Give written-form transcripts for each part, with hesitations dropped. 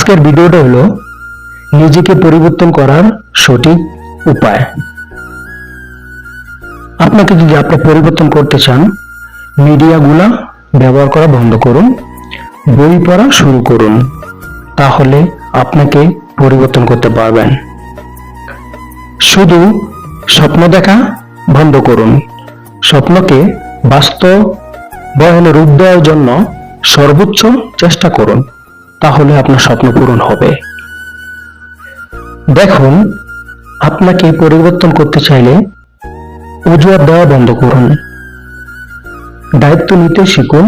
আজকের ভিডিওটা হলো নিজেকে পরিবর্তন করার সঠিক উপায়। আপনাকে যদি আপনি পরিবর্তন করতে চান, মিডিয়াগুলা ব্যবহার করা বন্ধ করুন, বই পড়া শুরু করুন, তাহলে আপনাকে পরিবর্তন করতে পারবেন। শুধু স্বপ্ন দেখা বন্ধ করুন, স্বপ্নকে বাস্তবায়নে রূপ দেওয়ার জন্য সর্বোচ্চ চেষ্টা করুন, তাহলে আপনার স্বপ্ন পূরণ হবে। দেখুন, আপনাকে পরিবর্তন করতে চাইলে অজুহাত দেওয়া বন্ধ করুন, দায়িত্ব নিতে শিখুন।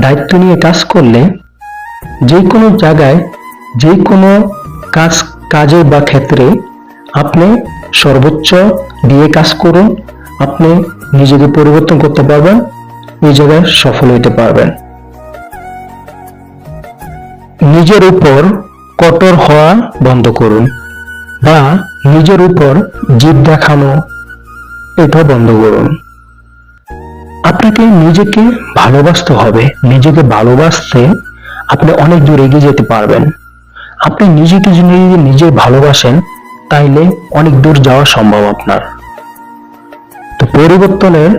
দায়িত্ব নিয়ে কাজ করলে যে কোনো জায়গায়, যে কোনো কাজে বা ক্ষেত্রে আপনি সর্বোচ্চ দিয়ে কাজ করুন, আপনি নিজেকে পরিবর্তন করতে পারবেন, ওই জায়গায় সফল হতে পারবেন। নিজের উপর কঠোর হওয়া বন্ধ করুন, বা নিজের উপর জিদ দেখানো এটা বন্ধ করুন। আপনাকে নিজেকে ভালোবাসতে হবে। নিজেকে ভালোবাসতে আপনি অনেক দূর এগিয়ে যেতে পারবেন। আপনি নিজেকে যদি নিজে ভালোবাসেন, তাইলে অনেক দূর যাওয়া সম্ভব আপনার। তো পরিবর্তনের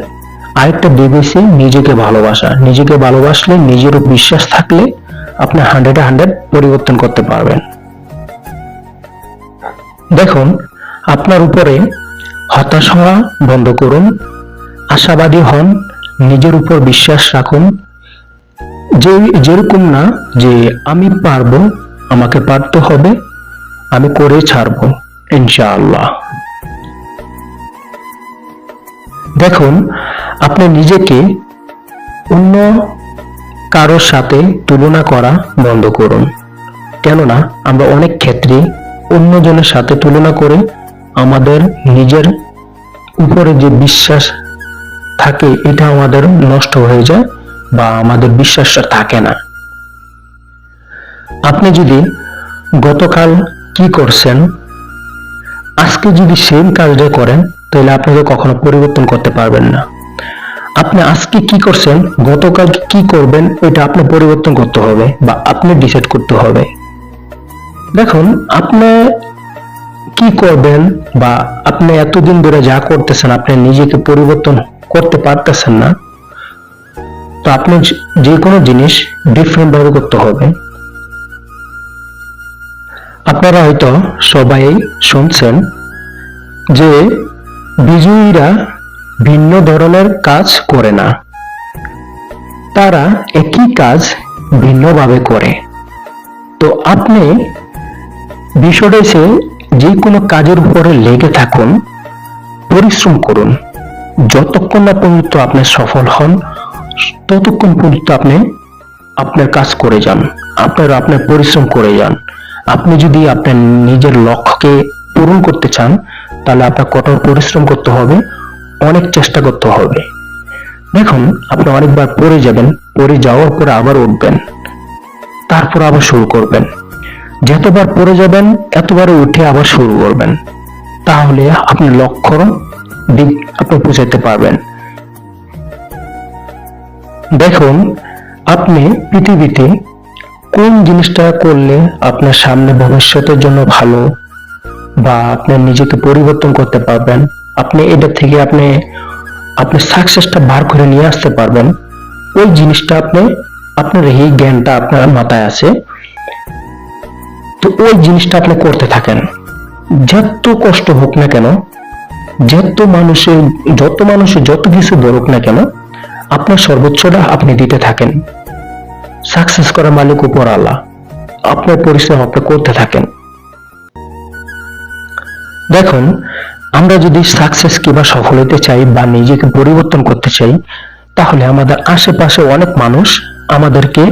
আরেকটা ডিভিসি নিজেকে ভালোবাসা। নিজেকে ভালোবাসলে, নিজের উপর বিশ্বাস থাকলে আপনি 100-100 পরিবর্তন করতে পারবেন। দেখুন, আপনার উপরে হতাশ হওয়া বন্ধ করুন, আশাবাদী হন, নিজের উপর বিশ্বাস রাখুন। যেরকম না যে আমি পারবো, আমাকে পারতে হবে, আমি করে ছাড়বো ইনশাআল্লাহ। দেখুন, আপনি নিজেকে অন্য কারোর সাথে তুলনা করা বন্ধ করুন। কেননা আমরা অনেক ক্ষেত্রে অন্যজনের সাথে তুলনা করে আমাদের নিজের উপরে যে বিশ্বাস থাকে এটা আমাদের নষ্ট হয়ে যায়, বা আমাদের বিশ্বাসটা থাকে না। আপনি যদি গতকাল কি করছেন, আজকে যদি সেম কাজটা করেন, তাহলে আপনাকে কখনো পরিবর্তন করতে পারবেন না। আপনি আজকে কি করছেন, গতকাল কি করবেন, এটা আপনি পরিবর্তন করতে হবে, বা আপনি ডিসাইড করতে হবে। দেখুন, আপনি কি করবেন, বা আপনি এতদিন ধরে যা করতেছেন, আপনি নিজেকে পরিবর্তন করতে পারতেছেন না, তো আপনি যে কোনো জিনিস ডিফারেন্ট ভাবে করতে হবে। আপনারা হয়তো সবাই শুনছেন যে বিজয়ীরা ভিন্ন ধরনের কাজ করে না, তারা একই কাজ ভিন্নভাবে করে। তো আপনি বিষয়টা এসে যে কোনো কাজের উপরে লেগে থাকুন, পরিশ্রম করুন। যতক্ষণ না পর্যন্ত আপনি সফল হন, ততক্ষণ পর্যন্ত আপনি আপনার কাজ করে যান, আপনার পরিশ্রম করে যান। আপনি যদি আপনার নিজের লক্ষ্যকে পূরণ করতে চান, তাহলে আপনার কঠোর পরিশ্রম করতে হবে, অনেক চেষ্টা করতে হবে। দেখুন, আপনি অনেকবার পড়ে যাবেন, পড়ে যাওয়ার পরে আবার উঠবেন, তারপর আবার শুরু করবেন। যতবার পড়ে যাবেন, এতবারে উঠে আবার শুরু করবেন, তাহলে আপনি লক্ষ্য দিক আপনি পৌঁছাতে পারবেন। দেখুন, আপনি পৃথিবীতে কোন জিনিসটা করলে আপনার সামনে ভবিষ্যতের জন্য ভালো, বা আপনার নিজেকে পরিবর্তন করতে পারবেন, আপনি এটা থেকে আপনি সাকসেসটা বার করে নিয়ে আসতে পারবেন, ওই জিনিসটা আপনার এই জ্ঞানটা আপনার মাথায় আছে। তো ওই জিনিসটা আপনি করতে থাকেন, যত কষ্ট হোক না কেন, যত মানুষের যত কিছু ধরুক না কেন, আপনার সর্বোচ্চটা আপনি দিতে থাকেন। সাকসেস করার মালিক উপর আল্লাহ, আপনার পরিশ্রম আপনি করতে থাকেন। দেখুন, আমরা যদি সাকসেস কিংবা সফল হতে চাই, বা নিজেকে পরিবর্তন করতে চাই, তাহলে আমাদের আশেপাশে অনেক মানুষ আমাদেরকে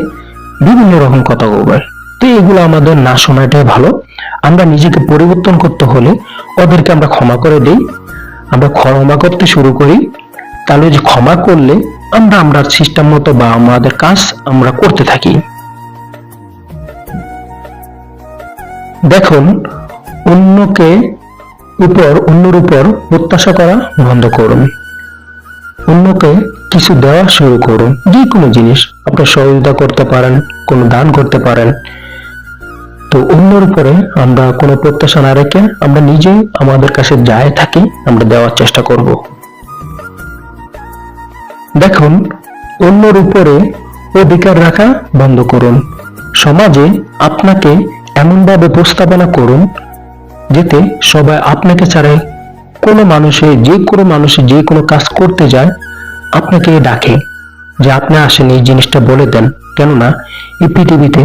বিভিন্ন রকম কথা বলবে। তো এগুলো আমাদের না শোনাটাই ভালো। আমরা নিজেকে পরিবর্তন করতে হলে ওদেরকে আমরা ক্ষমা করে দিই, আমরা ক্ষমা করতে শুরু করি, তাহলে যে ক্ষমা করলে আমরা সিস্টেম মতো বা আমাদের কাজ আমরা করতে থাকি। দেখুন, অন্যের উপর প্রত্যাশা করা বন্ধ করুন, অন্যকে কিছু দেওয়া শুরু করুন। যে কোনো জিনিস আপনি সহযোগিতা করতে পারেন, কোনো দান করতে পারেন, তো অন্যের উপরে আমরা কোনো প্রত্যাশা না রেখে আমরা নিজেই আমাদের কাছে যাই থাকি আমরা দেওয়ার চেষ্টা করব। দেখুন, অন্যের উপরে অধিকার রাখা বন্ধ করুন। সমাজে আপনাকে এমনভাবে উপস্থাপনা করুন যাতে সবাই আপনাকে ছাড়াই যে কোনো মানুষে যে কোনো কাজ করতে যায় আপনাকে ডাকে যে আপনি আসেন, এই জিনিসটা বলে দেন। কেননা এই পৃথিবীতে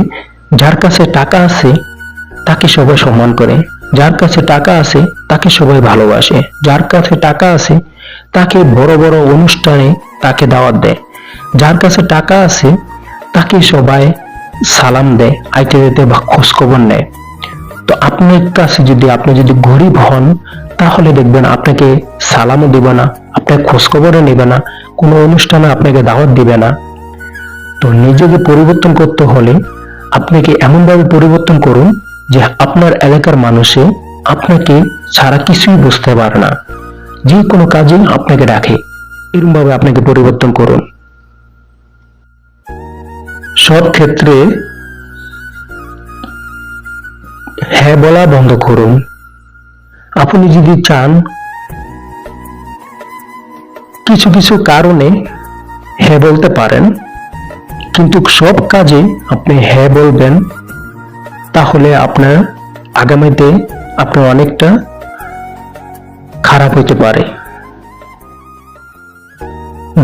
যার কাছে টাকা আছে তাকে সবাই সম্মান করে, যার কাছে টাকা আছে তাকে সবাই ভালোবাসে, যার কাছে টাকা আছে তাকে বড় বড় অনুষ্ঠানে তাকে দাওয়াত দেয়, যার কাছে টাকা আছে তাকে সবাই সালাম দেয়, আইতে যেতে বা খোঁজ খবর নেয়। তো আপনার কাছে আপনি যদি গরিব হন তাহলে দেখবেন আপনাকে সালামও দিবে না, আপনার খোঁজ খবরও নেবে না, কোনো অনুষ্ঠানে আপনাকে দাওয়াত দিবে না। তো নিজেকে পরিবর্তন করতে হলে আপনাকে এমনভাবে পরিবর্তন করুন যে আপনার এলাকার মানুষে আপনাকে ছাড়া কিছুই বুঝতে পারে না, যে কোনো কাজে আপনাকে রাখে। এরকম ভাবে আপনাকে পরিবর্তন করুন। সব ক্ষেত্রে হ্যাঁ বলা বন্ধ করুন। আপনি যদি চান কিছু কিছু কারণে হ্যাঁ বলতে পারেন, কিন্তু সব কাজে আপনি হ্যাঁ বলবেন, তাহলে আপনার আগামীতে আপনার অনেকটা খারাপ হতে পারে।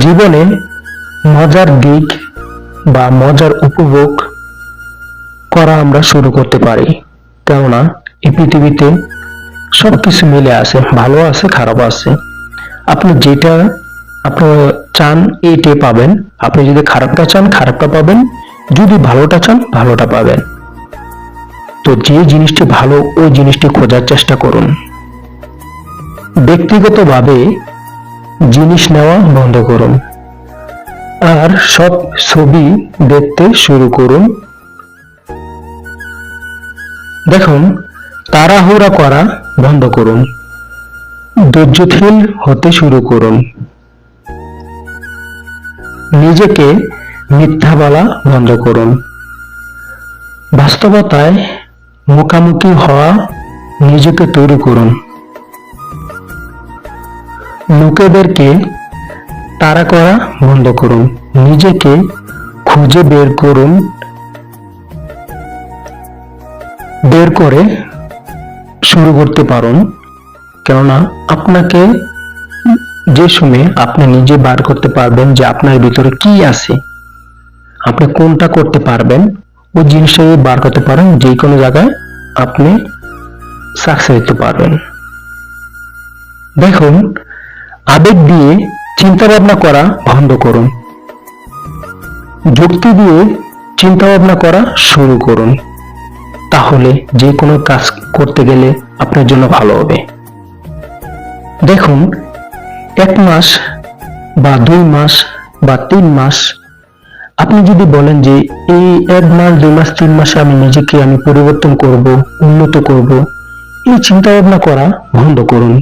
জীবনে মজার দিক বা মজার উপভোগ করা আমরা শুরু করতে পারি, কেননা এই পৃথিবীতে সবকিছু মিলে আছে, ভালো আছে খারাপ আছে। আপনি যেটা আপনি চান এইটাই পাবেন, আপনি যদি খারাপটা চান খারাপটা পাবেন, যদি ভালোটা চান ভালোটা পাবেন। তো যে জিনিসটি ভালো ওই জিনিসটি খোঁজার চেষ্টা করুন। ব্যক্তিগতভাবে জিনিস নেওয়া বন্ধ করুন আর সব ছবি দেখতে শুরু করুন। দেখুন, তাড়াহুড়া করা বন্ধ করুন, ধৈর্যশীল হতে শুরু করুন। নিজেকে মিথ্যা বলা বন্ধ করুন। বাস্তবতায় মুখোমুখি হওয়া নিজেকে তৈরি করুন। লোকেদেরকে তাড়া করা বন্ধ করুন, নিজেকে খুঁজে বের করে শুরু করতে পারুন। কেননা আপনাকে যে সময় আপনি নিজে বার করতে পারবেন যে আপনার ভিতরে কি আছে, আপনি কোনটা করতে পারবেন, ওই জিনিসটা বার করতে পারেন, যে কোনো জায়গায় আপনি সাকসেস হতে পারবেন। দেখুন, আবেগ দিয়ে চিন্তা ভাবনা করা বন্ধ করুন, যুক্তি দিয়ে চিন্তা ভাবনা করা শুরু করুন। তাহলে যে কোনো কাজ করতে গেলে আপনার জন্য ভালো হবে। দেখুন, 1 মাস বা 2 মাস বা 3 মাস আপনি যদি বলেন যে এই 1 মাস 2 মাস 3 মাসে আমি নিজেকে পরিবর্তন করব, উন্নত করব, এই চিন্তা ভাবনা করা বন্ধ করুন।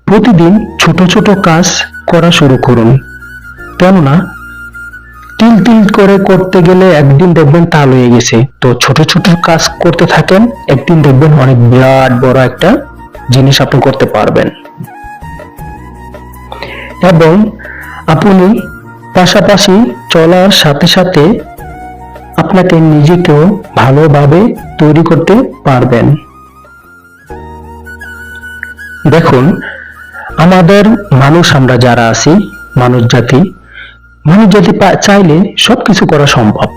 প্রতিদিন ছোট ছোট কাজ করা শুরু করুন, কেননা তিল তিল করে করতে গেলে একদিন দেখবেন তাল হয়ে গেছে। তো ছোট ছোট কাজ করতে থাকেন, একদিন দেখবেন অনেক বিরাট বড় একটা জিনিস আপনি করতে পারবেন। এবং আপনি পাশাপাশি চলার সাথে সাথে আপনাকে নিজেকেও ভালোভাবে তৈরি করতে পারবেন। দেখুন, আমাদের আমরা যারা আছি মানুষ জাতি চাইলে সবকিছু করা সম্ভব।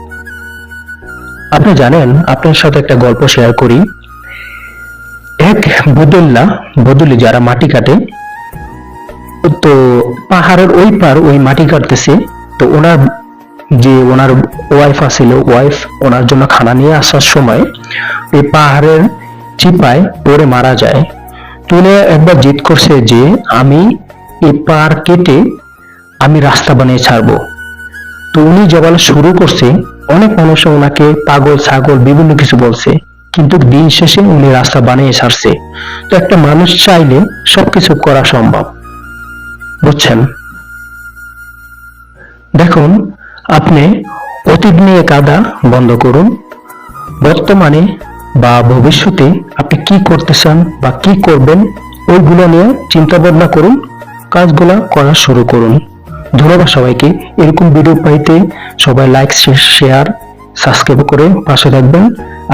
আপনি জানেন, আপনার সাথে একটা গল্প শেয়ার করি। এক বদলি যারা মাটি কাটে, তো পাহাড়ের ওই পার ওই মাটি কাটতেছে। তো ওনার ওয়াইফ আছিল, ওনার জন্য খানা নিয়ে আসার সময় এই পাহাড়ের চিপায় পড়ে মারা যায়। তো উনি একবার জিদ করছে যে আমি এই পাহাড় কেটে আমি রাস্তা বানিয়ে ছাড়বো। তো উনি যখন শুরু করছে, অনেক মানুষ ওনাকে পাগল ছাগল বিভিন্ন কিছু বলছে, কিন্তু দিন শেষে উনি রাস্তা বানিয়ে ছাড়ছে। তো একটা মানুষ চাইলে সবকিছু করা সম্ভব, বুঝছেন? দেখুন, আপনি অতীত নিয়ে কাঁদা বন্ধ করুন, বর্তমানে বা ভবিষ্যতে আপনি কি করতে চান বা কি করবেন ওইগুলো নিয়ে চিন্তা ভাবনা করুন, কাজগুলা করা শুরু করুন। ধন্যবাদ সবাইকে। এরকম ভিডিও পাইতে সবাই লাইক, শেয়ার, সাবস্ক্রাইব করে পাশে থাকবেন।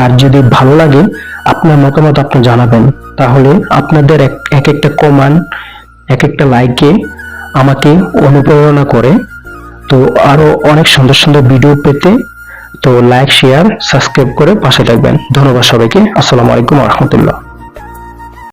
আর যদি ভালো লাগে আপনার মতামত আপনি জানাবেন, তাহলে আপনাদের এক একটা কমেন্ট, এক একটা লাইকে আমাকে অনুপ্রেরণা করে। তো আরো অনেক সুন্দর সুন্দর ভিডিও পেতে তো লাইক, শেয়ার, সাবস্ক্রাইব করে পাশে থাকবেন। ধন্যবাদ সবাইকে। আসসালামু আলাইকুম ওয়া রাহমাতুল্লাহ।